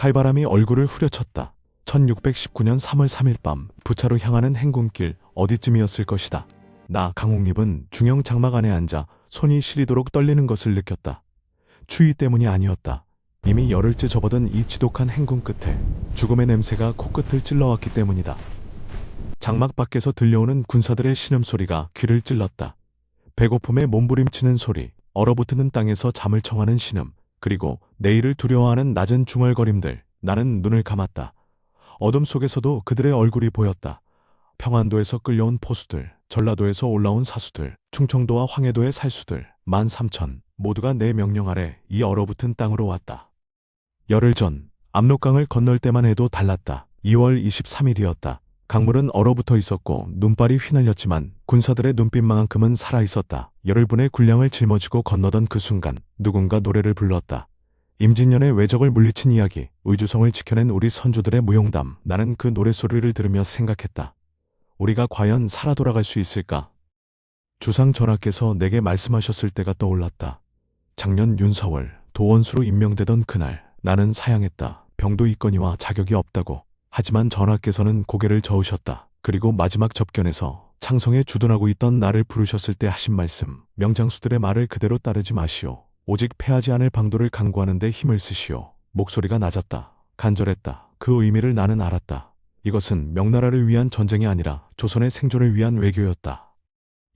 칼바람이 얼굴을 후려쳤다. 1619년 3월 3일 밤 부차로 향하는 행군길 어디쯤이었을 것이다. 나 강옥립은 중형 장막 안에 앉아 손이 시리도록 떨리는 것을 느꼈다. 추위 때문이 아니었다. 이미 열흘째 접어든 이 지독한 행군 끝에 죽음의 냄새가 코끝을 찔러왔기 때문이다. 장막 밖에서 들려오는 군사들의 신음소리가 귀를 찔렀다. 배고픔에 몸부림치는 소리, 얼어붙는 땅에서 잠을 청하는 신음, 그리고 내일을 두려워하는 낮은 중얼거림들. 나는 눈을 감았다. 어둠 속에서도 그들의 얼굴이 보였다. 평안도에서 끌려온 포수들, 전라도에서 올라온 사수들, 충청도와 황해도의 살수들, 13,000 모두가 내 명령 아래 이 얼어붙은 땅으로 왔다. 열흘 전 압록강을 건널 때만 해도 달랐다. 2월 23일이었다. 강물은 얼어붙어 있었고 눈발이 휘날렸지만 군사들의 눈빛만큼은 살아있었다. 열흘분의 군량을 짊어지고 건너던 그 순간 누군가 노래를 불렀다. 임진년의 왜적을 물리친 이야기, 의주성을 지켜낸 우리 선조들의 무용담. 나는 그 노랫소리를 들으며 생각했다. 우리가 과연 살아 돌아갈 수 있을까? 주상 전하께서 내게 말씀하셨을 때가 떠올랐다. 작년 윤서월 도원수로 임명되던 그날 나는 사양했다. 병도 있거니와 자격이 없다고. 하지만 전하께서는 고개를 저으셨다. 그리고 마지막 접견에서 창성에 주둔하고 있던 나를 부르셨을 때 하신 말씀. 명장수들의 말을 그대로 따르지 마시오. 오직 패하지 않을 방도를 강구하는 데 힘을 쓰시오. 목소리가 낮았다. 간절했다. 그 의미를 나는 알았다. 이것은 명나라를 위한 전쟁이 아니라 조선의 생존을 위한 외교였다.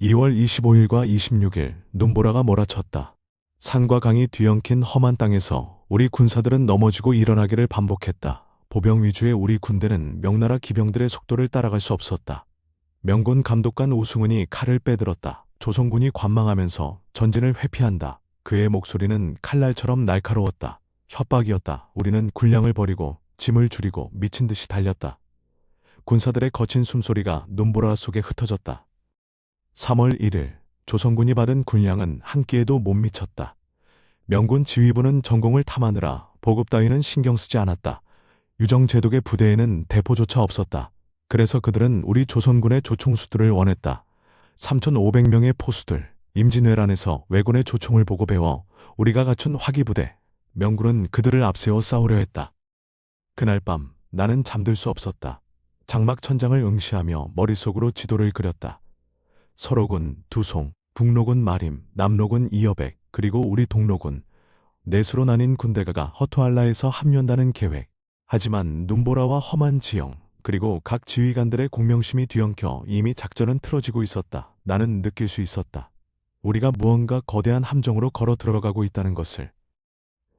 2월 25일과 26일 눈보라가 몰아쳤다. 산과 강이 뒤엉킨 험한 땅에서 우리 군사들은 넘어지고 일어나기를 반복했다. 보병 위주의 우리 군대는 명나라 기병들의 속도를 따라갈 수 없었다. 명군 감독관 우승훈이 칼을 빼들었다. 조선군이 관망하면서 전진을 회피한다. 그의 목소리는 칼날처럼 날카로웠다. 협박이었다. 우리는 군량을 버리고 짐을 줄이고 미친 듯이 달렸다. 군사들의 거친 숨소리가 눈보라 속에 흩어졌다. 3월 1일 조선군이 받은 군량은 한 끼에도 못 미쳤다. 명군 지휘부는 전공을 탐하느라 보급 따위는 신경 쓰지 않았다. 유정제독의 부대에는 대포조차 없었다. 그래서 그들은 우리 조선군의 조총수들을 원했다. 3,500명의 포수들, 임진왜란에서 왜군의 조총을 보고 배워 우리가 갖춘 화기부대, 명군은 그들을 앞세워 싸우려 했다. 그날 밤 나는 잠들 수 없었다. 장막 천장을 응시하며 머릿속으로 지도를 그렸다. 서로군 두송, 북로군 마림, 남로군 이여백, 그리고 우리 동로군. 넷으로 나뉜 군대가 허투알라에서 합류한다는 계획. 하지만 눈보라와 험한 지형, 그리고 각 지휘관들의 공명심이 뒤엉켜 이미 작전은 틀어지고 있었다. 나는 느낄 수 있었다. 우리가 무언가 거대한 함정으로 걸어 들어가고 있다는 것을.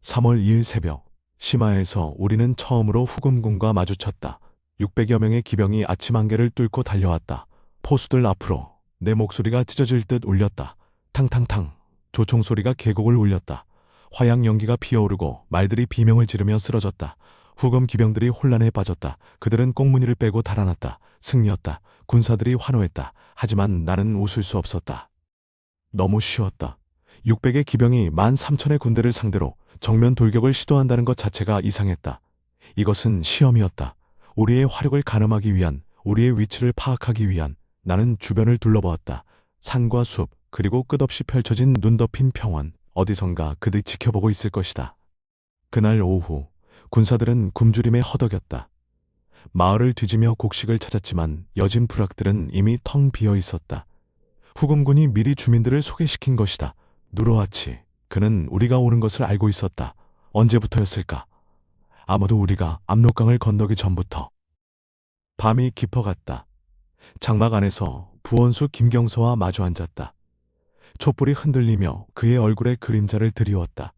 3월 2일 새벽, 심화에서 우리는 처음으로 후금군과 마주쳤다. 600여 명의 기병이 아침 안개를 뚫고 달려왔다. 포수들 앞으로. 내 목소리가 찢어질 듯 울렸다. 탕탕탕. 조총 소리가 계곡을 울렸다. 화약 연기가 피어오르고 말들이 비명을 지르며 쓰러졌다. 후금 기병들이 혼란에 빠졌다. 그들은 꽁무니를 빼고 달아났다. 승리였다. 군사들이 환호했다. 하지만 나는 웃을 수 없었다. 너무 쉬웠다. 600의 기병이 13,000의 군대를 상대로 정면 돌격을 시도한다는 것 자체가 이상했다. 이것은 시험이었다. 우리의 화력을 가늠하기 위한, 우리의 위치를 파악하기 위한. 나는 주변을 둘러보았다. 산과 숲, 그리고 끝없이 펼쳐진 눈 덮인 평원. 어디선가 그들이 지켜보고 있을 것이다. 그날 오후 군사들은 굶주림에 허덕였다. 마을을 뒤지며 곡식을 찾았지만 여진 부락들은 이미 텅 비어 있었다. 후금군이 미리 주민들을 소개시킨 것이다. 누르하치. 그는 우리가 오는 것을 알고 있었다. 언제부터였을까? 아마도 우리가 압록강을 건너기 전부터. 밤이 깊어갔다. 장막 안에서 부원수 김경서와 마주 앉았다. 촛불이 흔들리며 그의 얼굴에 그림자를 드리웠다.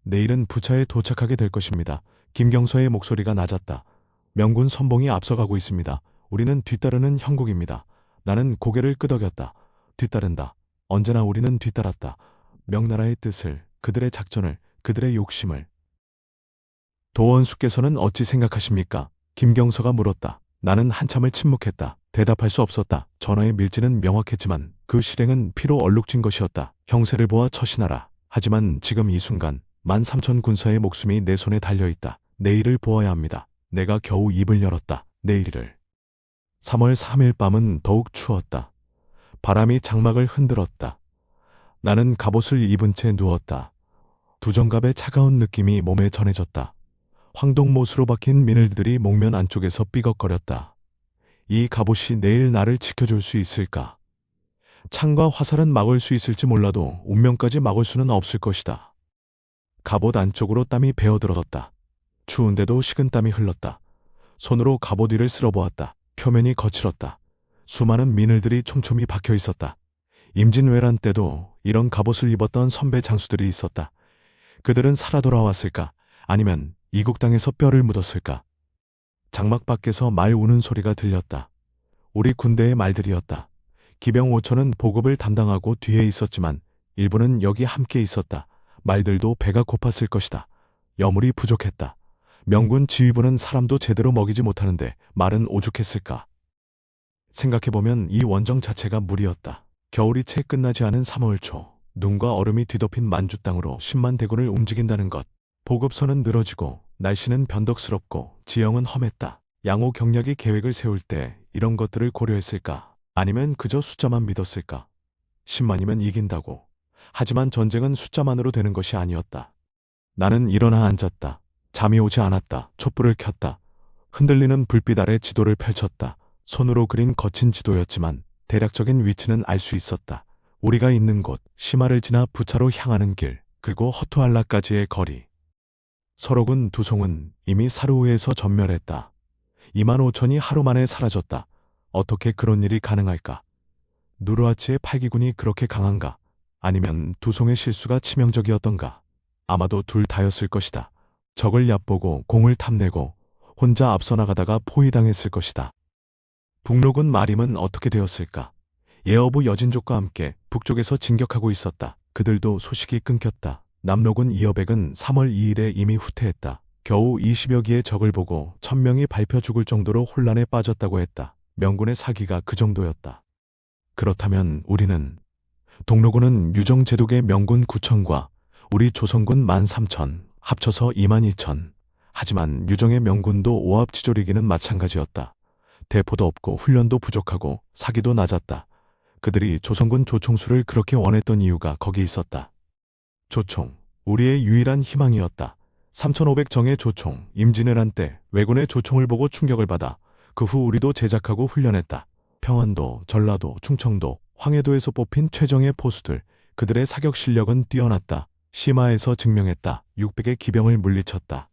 내일은 부차에 도착하게 될 것입니다. 김경서의 목소리가 낮았다. 명군 선봉이 앞서가고 있습니다. 우리는 뒤따르는 형국입니다. 나는 고개를 끄덕였다. 뒤따른다. 언제나 우리는 뒤따랐다. 명나라의 뜻을, 그들의 작전을, 그들의 욕심을. 도원수께서는 어찌 생각하십니까? 김경서가 물었다. 나는 한참을 침묵했다. 대답할 수 없었다. 전하의 밀지는 명확했지만 그 실행은 피로 얼룩진 것이었다. 형세를 보아 처신하라. 하지만 지금 이 순간 13,000 군사의 목숨이 내 손에 달려있다. 내일을 보아야 합니다. 내가 겨우 입을 열었다. 내일을. 3월 3일 밤은 더욱 추웠다. 바람이 장막을 흔들었다. 나는 갑옷을 입은 채 누웠다. 두정갑의 차가운 느낌이 몸에 전해졌다. 황동못으로 박힌 미늘들이 목면 안쪽에서 삐걱거렸다. 이 갑옷이 내일 나를 지켜줄 수 있을까? 창과 화살은 막을 수 있을지 몰라도 운명까지 막을 수는 없을 것이다. 갑옷 안쪽으로 땀이 배어들었다. 추운데도 식은땀이 흘렀다. 손으로 갑옷 위를 쓸어보았다. 표면이 거칠었다. 수많은 미늘들이 촘촘히 박혀 있었다. 임진왜란 때도 이런 갑옷을 입었던 선배 장수들이 있었다. 그들은 살아 돌아왔을까? 아니면 이국 땅에서 뼈를 묻었을까? 장막 밖에서 말 우는 소리가 들렸다. 우리 군대의 말들이었다. 기병 5천은 보급을 담당하고 뒤에 있었지만 일부는 여기 함께 있었다. 말들도 배가 고팠을 것이다. 여물이 부족했다. 명군 지휘부는 사람도 제대로 먹이지 못하는데 말은 오죽했을까? 생각해보면 이 원정 자체가 무리였다. 겨울이 채 끝나지 않은 3월 초, 눈과 얼음이 뒤덮인 만주 땅으로 10만 대군을 움직인다는 것. 보급선은 늘어지고 날씨는 변덕스럽고 지형은 험했다. 양호 경략이 계획을 세울 때 이런 것들을 고려했을까? 아니면 그저 숫자만 믿었을까? 10만이면 이긴다고. 하지만 전쟁은 숫자만으로 되는 것이 아니었다. 나는 일어나 앉았다. 잠이 오지 않았다. 촛불을 켰다. 흔들리는 불빛 아래 지도를 펼쳤다. 손으로 그린 거친 지도였지만 대략적인 위치는 알 수 있었다. 우리가 있는 곳, 시마를 지나 부차로 향하는 길, 그리고 허투알라까지의 거리. 서로군 두송은 이미 사르후에서 전멸했다. 2만 5천이 하루 만에 사라졌다. 어떻게 그런 일이 가능할까? 누르하치의 8기군이 그렇게 강한가? 아니면 두송의 실수가 치명적이었던가? 아마도 둘 다였을 것이다. 적을 얕보고 공을 탐내고 혼자 앞서 나가다가 포위당했을 것이다. 북로군 마림은 어떻게 되었을까? 예어부 여진족과 함께 북쪽에서 진격하고 있었다. 그들도 소식이 끊겼다. 남로군 이어백은 3월 2일에 이미 후퇴했다. 겨우 20여 기의 적을 보고 1000명이 밟혀 죽을 정도로 혼란에 빠졌다고 했다. 명군의 사기가 그 정도였다. 그렇다면 우리는 동로군은 유정제독의 명군 9천과 우리 조선군 13,000, 합쳐서 22,000. 하지만 유정의 명군도 오합지졸이기는 마찬가지였다. 대포도 없고 훈련도 부족하고 사기도 낮았다. 그들이 조선군 조총수를 그렇게 원했던 이유가 거기 있었다. 조총, 우리의 유일한 희망이었다. 3,500정의 조총, 임진왜란 때 왜군의 조총을 보고 충격을 받아 그 후 우리도 제작하고 훈련했다. 평안도, 전라도, 충청도, 황해도에서 뽑힌 최정예 포수들, 그들의 사격 실력은 뛰어났다. 시마에서 증명했다. 600의 기병을 물리쳤다.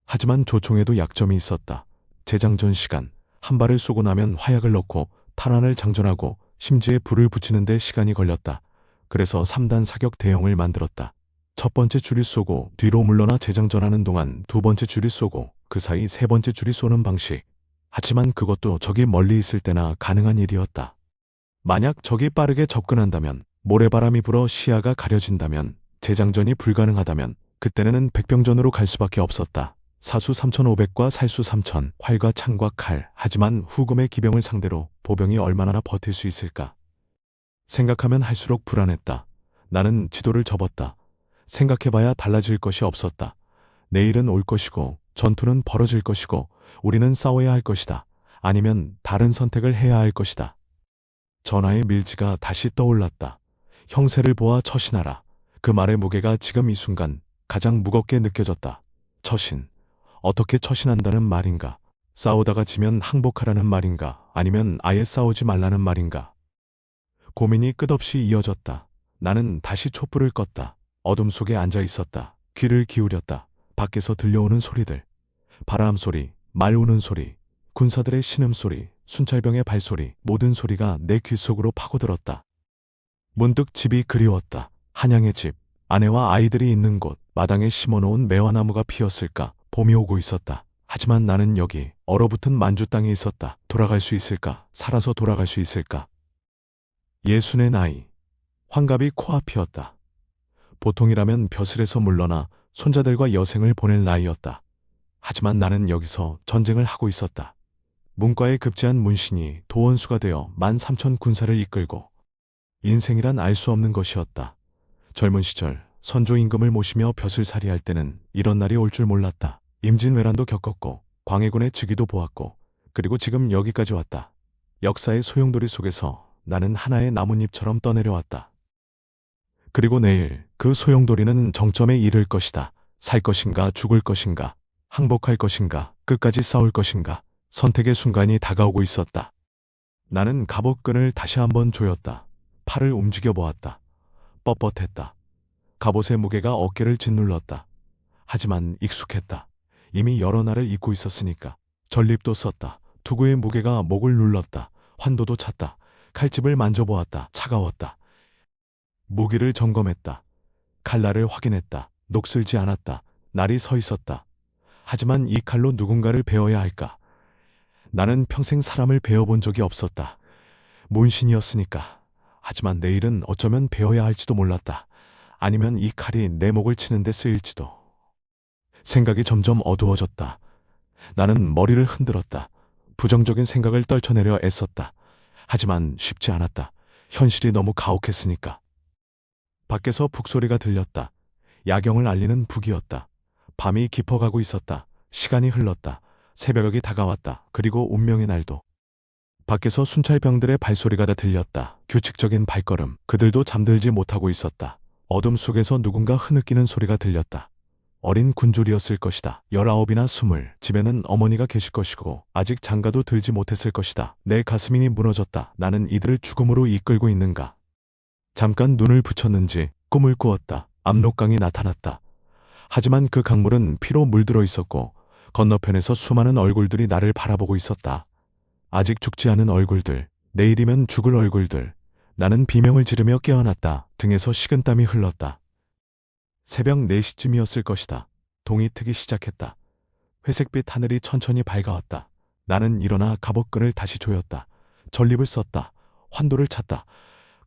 하지만 조총에도 약점이 있었다. 재장전 시간, 한 발을 쏘고 나면 화약을 넣고 탄환을 장전하고 심지에 불을 붙이는 데 시간이 걸렸다. 그래서 3단 사격 대형을 만들었다. 첫 번째 줄이 쏘고 뒤로 물러나 재장전하는 동안 두 번째 줄이 쏘고 그 사이 세 번째 줄이 쏘는 방식. 하지만 그것도 적이 멀리 있을 때나 가능한 일이었다. 만약 적이 빠르게 접근한다면, 모래바람이 불어 시야가 가려진다면, 재장전이 불가능하다면 그때는 백병전으로 갈 수밖에 없었다. 사수 3,500과 살수 3,000, 활과 창과 칼. 하지만 후금의 기병을 상대로 보병이 얼마나 버틸 수 있을까? 생각하면 할수록 불안했다. 나는 지도를 접었다. 생각해봐야 달라질 것이 없었다. 내일은 올 것이고 전투는 벌어질 것이고 우리는 싸워야 할 것이다. 아니면 다른 선택을 해야 할 것이다. 전하의 밀지가 다시 떠올랐다. 형세를 보아 처신하라. 그 말의 무게가 지금 이 순간 가장 무겁게 느껴졌다. 처신. 어떻게 처신한다는 말인가? 싸우다가 지면 항복하라는 말인가? 아니면 아예 싸우지 말라는 말인가? 고민이 끝없이 이어졌다. 나는 다시 촛불을 껐다. 어둠 속에 앉아 있었다. 귀를 기울였다. 밖에서 들려오는 소리들. 바람 소리, 말 우는 소리, 군사들의 신음소리, 순찰병의 발소리, 모든 소리가 내 귀 속으로 파고들었다. 문득 집이 그리웠다. 한양의 집, 아내와 아이들이 있는 곳, 마당에 심어놓은 매화나무가 피었을까? 봄이 오고 있었다. 하지만 나는 여기 얼어붙은 만주 땅에 있었다. 돌아갈 수 있을까? 살아서 돌아갈 수 있을까? 60의 나이. 환갑이 코앞이었다. 보통이라면 벼슬에서 물러나 손자들과 여생을 보낼 나이였다. 하지만 나는 여기서 전쟁을 하고 있었다. 문과에 급제한 문신이 도원수가 되어 13,000 군사를 이끌고 인생이란 알 수 없는 것이었다. 젊은 시절 선조 임금을 모시며 벼슬살이 할 때는 이런 날이 올 줄 몰랐다. 임진왜란도 겪었고 광해군의 즉위도 보았고 그리고 지금 여기까지 왔다. 역사의 소용돌이 속에서 나는 하나의 나뭇잎처럼 떠내려왔다. 그리고 내일 그 소용돌이는 정점에 이를 것이다. 살 것인가 죽을 것인가. 항복할 것인가, 끝까지 싸울 것인가, 선택의 순간이 다가오고 있었다. 나는 갑옷끈을 다시 한번 조였다. 팔을 움직여 보았다. 뻣뻣했다. 갑옷의 무게가 어깨를 짓눌렀다. 하지만 익숙했다. 이미 여러 날을 입고 있었으니까. 전립도 썼다. 투구의 무게가 목을 눌렀다. 환도도 찼다. 칼집을 만져보았다. 차가웠다. 무기를 점검했다. 칼날을 확인했다. 녹슬지 않았다. 날이 서 있었다. 하지만 이 칼로 누군가를 베어야 할까? 나는 평생 사람을 베어본 적이 없었다. 문신이었으니까. 하지만 내일은 어쩌면 베어야 할지도 몰랐다. 아니면 이 칼이 내 목을 치는데 쓰일지도. 생각이 점점 어두워졌다. 나는 머리를 흔들었다. 부정적인 생각을 떨쳐내려 애썼다. 하지만 쉽지 않았다. 현실이 너무 가혹했으니까. 밖에서 북소리가 들렸다. 야경을 알리는 북이었다. 밤이 깊어가고 있었다. 시간이 흘렀다. 새벽이 다가왔다. 그리고 운명의 날도. 밖에서 순찰병들의 발소리가 다 들렸다. 규칙적인 발걸음. 그들도 잠들지 못하고 있었다. 어둠 속에서 누군가 흐느끼는 소리가 들렸다. 어린 군졸이었을 것이다. 19이나 20. 집에는 어머니가 계실 것이고 아직 장가도 들지 못했을 것이다. 내 가슴이 무너졌다. 나는 이들을 죽음으로 이끌고 있는가? 잠깐 눈을 붙였는지 꿈을 꾸었다. 압록강이 나타났다. 하지만 그 강물은 피로 물들어 있었고 건너편에서 수많은 얼굴들이 나를 바라보고 있었다. 아직 죽지 않은 얼굴들, 내일이면 죽을 얼굴들. 나는 비명을 지르며 깨어났다. 등에서 식은땀이 흘렀다. 새벽 4시쯤이었을 것이다. 동이 트기 시작했다. 회색빛 하늘이 천천히 밝아왔다. 나는 일어나 갑옷끈을 다시 조였다. 전립을 썼다. 환도를 찼다.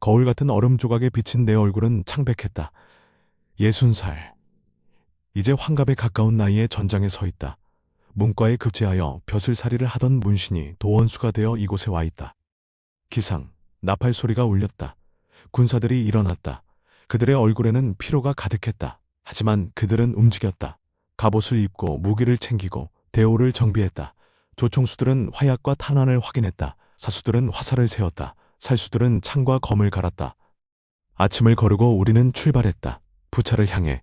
거울 같은 얼음 조각에 비친 내 얼굴은 창백했다. 60살. 이제 환갑에 가까운 나이에 전장에 서 있다. 문과에 급제하여 벼슬살이를 하던 문신이 도원수가 되어 이곳에 와 있다. 기상, 나팔 소리가 울렸다. 군사들이 일어났다. 그들의 얼굴에는 피로가 가득했다. 하지만 그들은 움직였다. 갑옷을 입고 무기를 챙기고 대오를 정비했다. 조총수들은 화약과 탄환을 확인했다. 사수들은 화살을 세웠다. 살수들은 창과 검을 갈았다. 아침을 거르고 우리는 출발했다. 부차를 향해.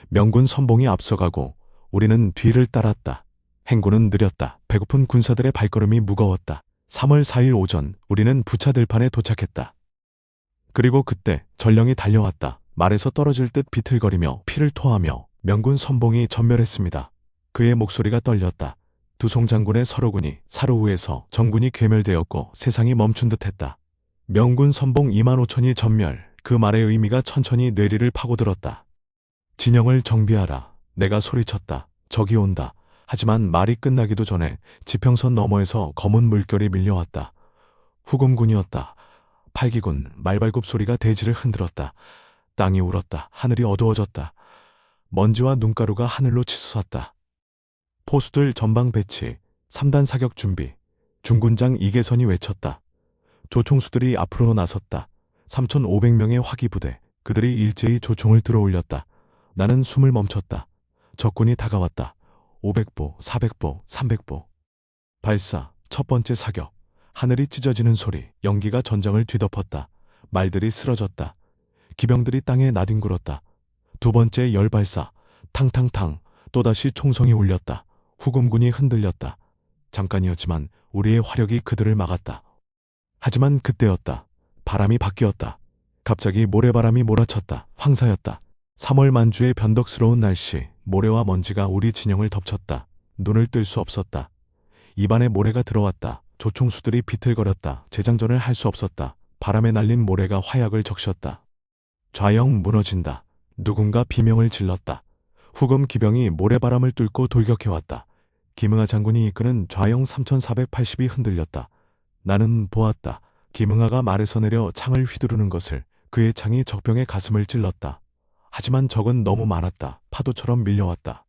명군 선봉이 앞서가고 우리는 뒤를 따랐다. 행군은 느렸다. 배고픈 군사들의 발걸음이 무거웠다. 3월 4일 오전 우리는 부차 들판에 도착했다. 그리고 그때 전령이 달려왔다. 말에서 떨어질 듯 비틀거리며 피를 토하며 명군 선봉이 전멸했습니다. 그의 목소리가 떨렸다. 두송 장군의 서로군이 사로후에서 정군이 괴멸되었고 세상이 멈춘 듯했다. 명군 선봉 2만 5천이 전멸. 그 말의 의미가 천천히 뇌리를 파고들었다. 진영을 정비하라. 내가 소리쳤다. 적이 온다. 하지만 말이 끝나기도 전에 지평선 너머에서 검은 물결이 밀려왔다. 후금군이었다. 8기군 말발굽 소리가 대지를 흔들었다. 땅이 울었다. 하늘이 어두워졌다. 먼지와 눈가루가 하늘로 치솟았다. 포수들 전방 배치, 3단 사격 준비. 중군장 이계선이 외쳤다. 조총수들이 앞으로 나섰다. 3,500명의 화기부대. 그들이 일제히 조총을 들어올렸다. 나는 숨을 멈췄다. 적군이 다가왔다. 500보, 400보, 300보. 발사, 첫 번째 사격. 하늘이 찢어지는 소리, 연기가 전장을 뒤덮었다. 말들이 쓰러졌다. 기병들이 땅에 나뒹굴었다. 두 번째 열발사, 탕탕탕. 또다시 총성이 울렸다. 후금군이 흔들렸다. 잠깐이었지만 우리의 화력이 그들을 막았다. 하지만 그때였다. 바람이 바뀌었다. 갑자기 모래바람이 몰아쳤다. 황사였다. 3월 만주의 변덕스러운 날씨, 모래와 먼지가 우리 진영을 덮쳤다. 눈을 뜰 수 없었다. 입안에 모래가 들어왔다. 조총수들이 비틀거렸다. 재장전을 할 수 없었다. 바람에 날린 모래가 화약을 적셨다. 좌영 무너진다. 누군가 비명을 질렀다. 후금 기병이 모래바람을 뚫고 돌격해왔다. 김응하 장군이 이끄는 좌영 3480이 흔들렸다. 나는 보았다. 김응하가 말에서 내려 창을 휘두르는 것을. 그의 창이 적병의 가슴을 찔렀다. 하지만 적은 너무 많았다. 파도처럼 밀려왔다.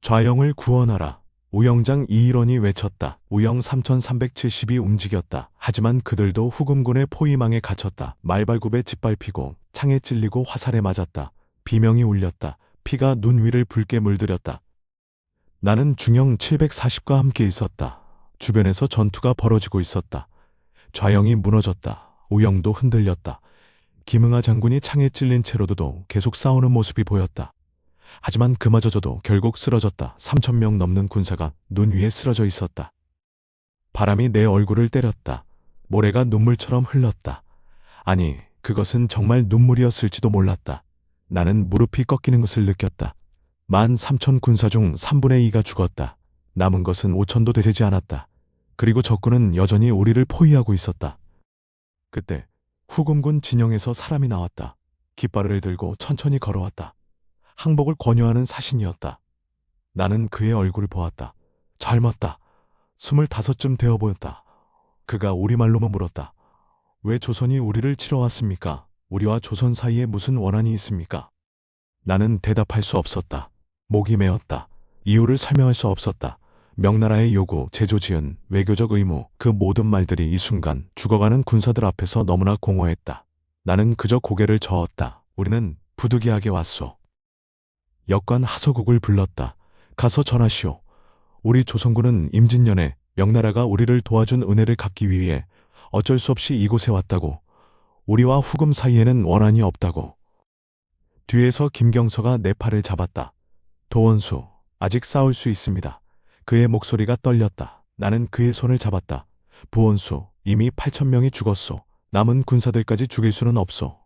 좌영을 구원하라. 우영장 이일원이 외쳤다. 우영 3370이 움직였다. 하지만 그들도 후금군의 포위망에 갇혔다. 말발굽에 짓밟히고 창에 찔리고 화살에 맞았다. 비명이 울렸다. 피가 눈 위를 붉게 물들였다. 나는 중형 740과 함께 있었다. 주변에서 전투가 벌어지고 있었다. 좌영이 무너졌다. 우영도 흔들렸다. 김응하 장군이 창에 찔린 채로도 계속 싸우는 모습이 보였다. 하지만 그마저도 결국 쓰러졌다. 3,000명 넘는 군사가 눈 위에 쓰러져 있었다. 바람이 내 얼굴을 때렸다. 모래가 눈물처럼 흘렀다. 아니, 그것은 정말 눈물이었을지도 몰랐다. 나는 무릎이 꺾이는 것을 느꼈다. 13,000 군사 중 3분의 2가 죽었다. 남은 것은 5,000도 되지 않았다. 그리고 적군은 여전히 우리를 포위하고 있었다. 그때 후금군 진영에서 사람이 나왔다. 깃발을 들고 천천히 걸어왔다. 항복을 권유하는 사신이었다. 나는 그의 얼굴을 보았다. 젊었다. 25쯤 되어 보였다. 그가 우리말로만 물었다. 왜 조선이 우리를 치러 왔습니까? 우리와 조선 사이에 무슨 원한이 있습니까? 나는 대답할 수 없었다. 목이 메었다. 이유를 설명할 수 없었다. 명나라의 요구, 제조지은, 외교적 의무, 그 모든 말들이 이 순간 죽어가는 군사들 앞에서 너무나 공허했다. 나는 그저 고개를 저었다. 우리는 부득이하게 왔소. 역관 하서국을 불렀다. 가서 전하시오. 우리 조선군은 임진년에 명나라가 우리를 도와준 은혜를 갚기 위해 어쩔 수 없이 이곳에 왔다고. 우리와 후금 사이에는 원한이 없다고. 뒤에서 김경서가 내 팔을 잡았다. 도원수, 아직 싸울 수 있습니다. 그의 목소리가 떨렸다. 나는 그의 손을 잡았다. 부원수, 이미 8,000명이 죽었소. 남은 군사들까지 죽일 수는 없소.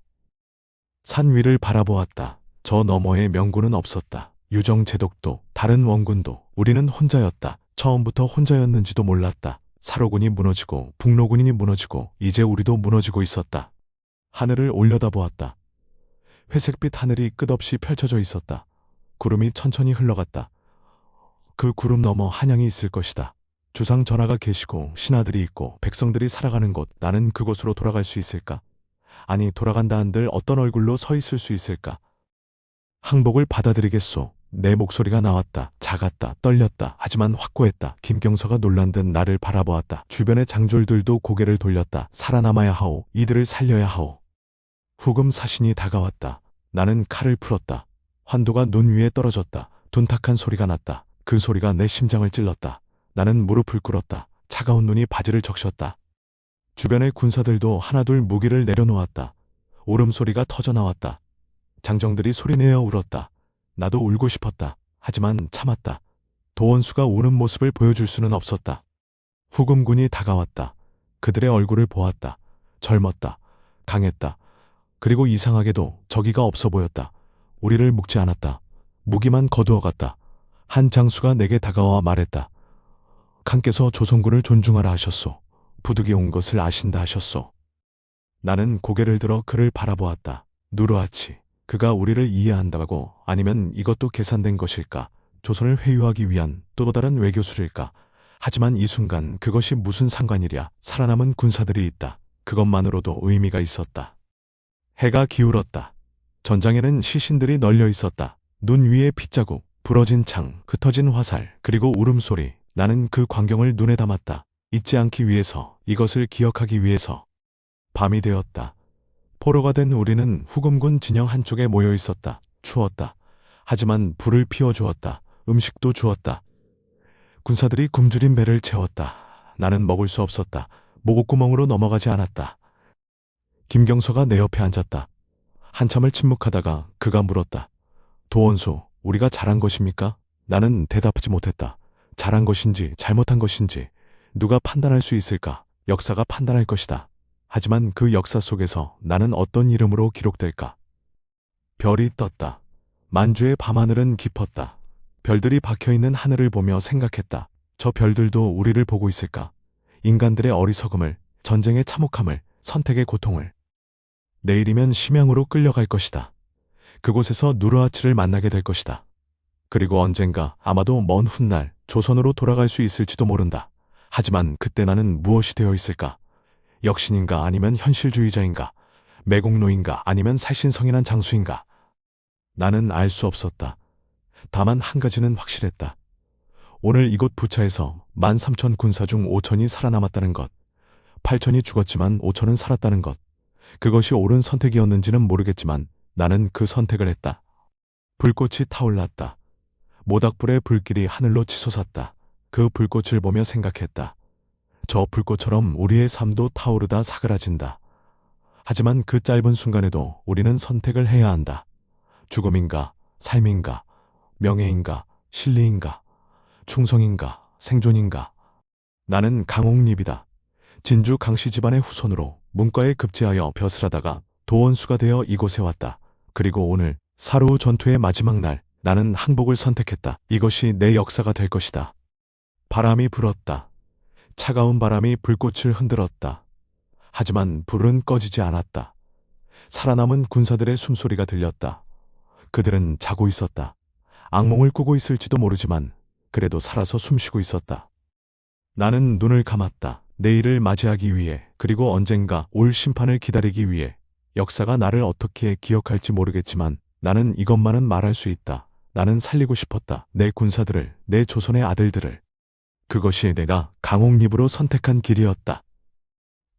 산 위를 바라보았다. 저 너머에 명군은 없었다. 유정제독도, 다른 원군도, 우리는 혼자였다. 처음부터 혼자였는지도 몰랐다. 사로군이 무너지고 북로군이 무너지고 이제 우리도 무너지고 있었다. 하늘을 올려다보았다. 회색빛 하늘이 끝없이 펼쳐져 있었다. 구름이 천천히 흘러갔다. 그 구름 너머 한양이 있을 것이다. 주상 전하가 계시고 신하들이 있고 백성들이 살아가는 곳, 나는 그곳으로 돌아갈 수 있을까? 아니, 돌아간다 한들 어떤 얼굴로 서 있을 수 있을까? 항복을 받아들이겠소. 내 목소리가 나왔다. 작았다. 떨렸다. 하지만 확고했다. 김경서가 놀란 듯 나를 바라보았다. 주변의 장졸들도 고개를 돌렸다. 살아남아야 하오. 이들을 살려야 하오. 후금 사신이 다가왔다. 나는 칼을 풀었다. 환도가 눈 위에 떨어졌다. 둔탁한 소리가 났다. 그 소리가 내 심장을 찔렀다. 나는 무릎을 꿇었다. 차가운 눈이 바지를 적셨다. 주변의 군사들도 하나둘 무기를 내려놓았다. 울음소리가 터져나왔다. 장정들이 소리내어 울었다. 나도 울고 싶었다. 하지만 참았다. 도원수가 우는 모습을 보여줄 수는 없었다. 후금군이 다가왔다. 그들의 얼굴을 보았다. 젊었다. 강했다. 그리고 이상하게도 저기가 없어 보였다. 우리를 묶지 않았다. 무기만 거두어갔다. 한 장수가 내게 다가와 말했다. 칸께서 조선군을 존중하라 하셨소. 부득이 온 것을 아신다 하셨소. 나는 고개를 들어 그를 바라보았다. 누르하치, 그가 우리를 이해한다고? 아니면 이것도 계산된 것일까? 조선을 회유하기 위한 또 다른 외교술일까? 하지만 이 순간 그것이 무슨 상관이랴. 살아남은 군사들이 있다. 그것만으로도 의미가 있었다. 해가 기울었다. 전장에는 시신들이 널려 있었다. 눈 위에 핏자국, 부러진 창, 흩어진 화살, 그리고 울음소리. 나는 그 광경을 눈에 담았다. 잊지 않기 위해서, 이것을 기억하기 위해서. 밤이 되었다. 포로가 된 우리는 후금군 진영 한쪽에 모여 있었다. 추웠다. 하지만 불을 피워주었다. 음식도 주었다. 군사들이 굶주린 배를 채웠다. 나는 먹을 수 없었다. 목구멍으로 넘어가지 않았다. 김경서가 내 옆에 앉았다. 한참을 침묵하다가 그가 물었다. 도원수, 우리가 잘한 것입니까? 나는 대답하지 못했다. 잘한 것인지 잘못한 것인지 누가 판단할 수 있을까? 역사가 판단할 것이다. 하지만 그 역사 속에서 나는 어떤 이름으로 기록될까? 별이 떴다. 만주의 밤하늘은 깊었다. 별들이 박혀있는 하늘을 보며 생각했다. 저 별들도 우리를 보고 있을까? 인간들의 어리석음을, 전쟁의 참혹함을, 선택의 고통을. 내일이면 심양으로 끌려갈 것이다. 그곳에서 누르하치를 만나게 될 것이다. 그리고 언젠가 아마도 먼 훗날 조선으로 돌아갈 수 있을지도 모른다. 하지만 그때 나는 무엇이 되어 있을까? 역신인가 아니면 현실주의자인가? 매국노인가 아니면 살신성인한 장수인가? 나는 알 수 없었다. 다만 한 가지는 확실했다. 오늘 이곳 부차에서 13,000 군사 중 5,000이 살아남았다는 것. 8,000이 죽었지만 5,000은 살았다는 것. 그것이 옳은 선택이었는지는 모르겠지만 나는 그 선택을 했다. 불꽃이 타올랐다. 모닥불의 불길이 하늘로 치솟았다. 그 불꽃을 보며 생각했다. 저 불꽃처럼 우리의 삶도 타오르다 사그라진다. 하지만 그 짧은 순간에도 우리는 선택을 해야 한다. 죽음인가, 삶인가, 명예인가, 실리인가, 충성인가, 생존인가. 나는 강옥립이다. 진주 강씨 집안의 후손으로 문과에 급제하여 벼슬 하다가 도원수가 되어 이곳에 왔다. 그리고 오늘 사루 전투의 마지막 날 나는 항복을 선택했다. 이것이 내 역사가 될 것이다. 바람이 불었다. 차가운 바람이 불꽃을 흔들었다. 하지만 불은 꺼지지 않았다. 살아남은 군사들의 숨소리가 들렸다. 그들은 자고 있었다. 악몽을 꾸고 있을지도 모르지만 그래도 살아서 숨쉬고 있었다. 나는 눈을 감았다. 내일을 맞이하기 위해, 그리고 언젠가 올 심판을 기다리기 위해. 역사가 나를 어떻게 기억할지 모르겠지만 나는 이것만은 말할 수 있다. 나는 살리고 싶었다. 내 군사들을, 내 조선의 아들들을. 그것이 내가 강옥립으로 선택한 길이었다.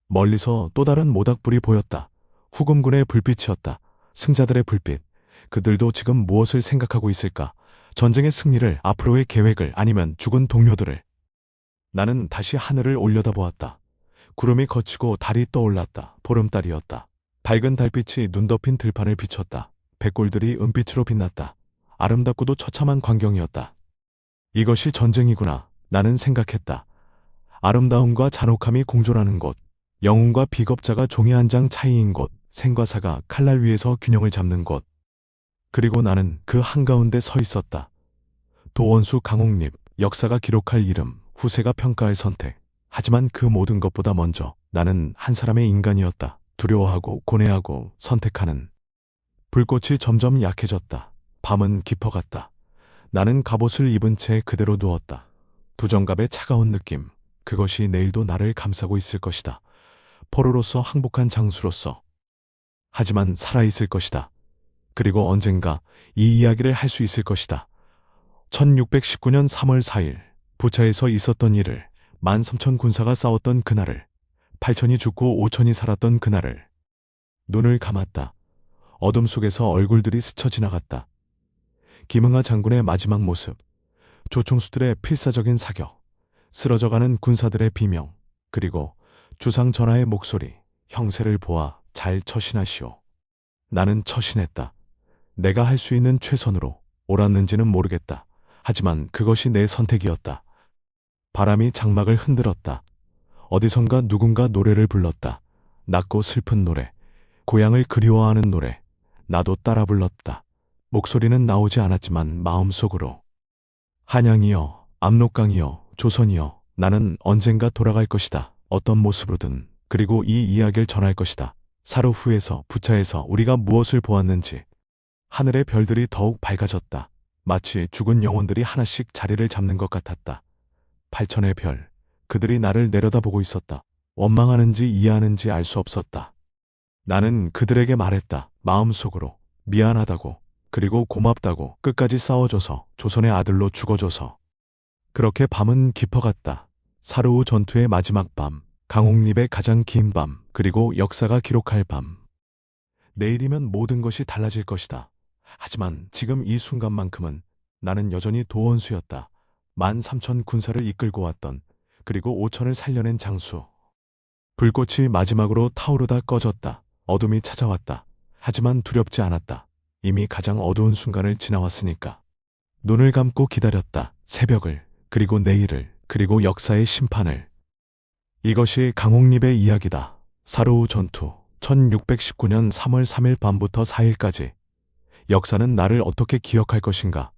멀리서 또 다른 모닥불이 보였다. 후금군의 불빛이었다. 승자들의 불빛. 그들도 지금 무엇을 생각하고 있을까? 전쟁의 승리를, 앞으로의 계획을, 아니면 죽은 동료들을. 나는 다시 하늘을 올려다보았다. 구름이 걷히고 달이 떠올랐다. 보름달이었다. 밝은 달빛이 눈 덮인 들판을 비췄다. 백골들이 은빛으로 빛났다. 아름답고도 처참한 광경이었다. 이것이 전쟁이구나. 나는 생각했다. 아름다움과 잔혹함이 공존하는 곳, 영웅과 비겁자가 종이 한 장 차이인 곳, 생과 사가 칼날 위에서 균형을 잡는 곳. 그리고 나는 그 한가운데 서 있었다. 도원수 강옥립, 역사가 기록할 이름, 후세가 평가할 선택. 하지만 그 모든 것보다 먼저 나는 한 사람의 인간이었다. 두려워하고 고뇌하고 선택하는. 불꽃이 점점 약해졌다. 밤은 깊어갔다. 나는 갑옷을 입은 채 그대로 누웠다. 두 정갑의 차가운 느낌, 그것이 내일도 나를 감싸고 있을 것이다. 포로로서 항복한 장수로서. 하지만 살아있을 것이다. 그리고 언젠가 이 이야기를 할 수 있을 것이다. 1619년 3월 4일 부차에서 있었던 일을, 13,000 군사가 싸웠던 그날을, 8,000이 죽고 5,000이 살았던 그날을. 눈을 감았다. 어둠 속에서 얼굴들이 스쳐 지나갔다. 김응하 장군의 마지막 모습, 조총수들의 필사적인 사격, 쓰러져가는 군사들의 비명, 그리고 주상 전하의 목소리, 형세를 보아 잘 처신하시오. 나는 처신했다. 내가 할 수 있는 최선으로. 옳았는지는 모르겠다. 하지만 그것이 내 선택이었다. 바람이 장막을 흔들었다. 어디선가 누군가 노래를 불렀다. 낮고 슬픈 노래, 고향을 그리워하는 노래. 나도 따라 불렀다. 목소리는 나오지 않았지만 마음속으로. 한양이여, 압록강이여, 조선이여, 나는 언젠가 돌아갈 것이다. 어떤 모습으로든. 그리고 이 이야기를 전할 것이다. 사루후에서, 부차에서 우리가 무엇을 보았는지. 하늘의 별들이 더욱 밝아졌다. 마치 죽은 영혼들이 하나씩 자리를 잡는 것 같았다. 8,000의 별, 그들이 나를 내려다보고 있었다. 원망하는지 이해하는지 알 수 없었다. 나는 그들에게 말했다. 마음속으로. 미안하다고. 그리고 고맙다고. 끝까지 싸워줘서, 조선의 아들로 죽어줘서. 그렇게 밤은 깊어갔다. 사루후 전투의 마지막 밤, 강옥립의 가장 긴 밤, 그리고 역사가 기록할 밤. 내일이면 모든 것이 달라질 것이다. 하지만 지금 이 순간만큼은 나는 여전히 도원수였다. 13,000 군사를 이끌고 왔던, 그리고 5,000을 살려낸 장수. 불꽃이 마지막으로 타오르다 꺼졌다. 어둠이 찾아왔다. 하지만 두렵지 않았다. 이미 가장 어두운 순간을 지나왔으니까. 눈을 감고 기다렸다. 새벽을, 그리고 내일을, 그리고 역사의 심판을. 이것이 강옥립의 이야기다. 사루후 전투, 1619년 3월 3일 밤부터 4일까지. 역사는 나를 어떻게 기억할 것인가?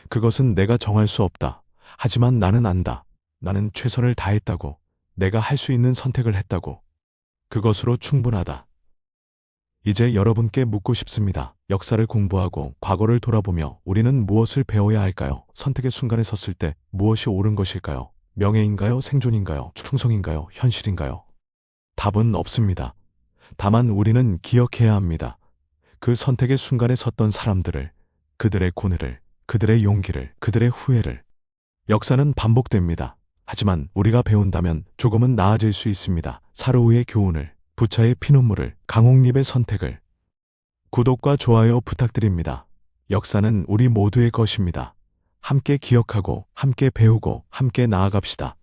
그것은 내가 정할 수 없다. 하지만 나는 안다. 나는 최선을 다했다고. 내가 할 수 있는 선택을 했다고. 그것으로 충분하다. 이제 여러분께 묻고 싶습니다. 역사를 공부하고 과거를 돌아보며 우리는 무엇을 배워야 할까요? 선택의 순간에 섰을 때 무엇이 옳은 것일까요? 명예인가요? 생존인가요? 충성인가요? 현실인가요? 답은 없습니다. 다만 우리는 기억해야 합니다. 그 선택의 순간에 섰던 사람들을, 그들의 고뇌를, 그들의 용기를, 그들의 후회를. 역사는 반복됩니다. 하지만 우리가 배운다면 조금은 나아질 수 있습니다. 사루후의 교훈을, 부차의 피눈물을, 강옥립의 선택을. 구독과 좋아요 부탁드립니다. 역사는 우리 모두의 것입니다. 함께 기억하고, 함께 배우고, 함께 나아갑시다.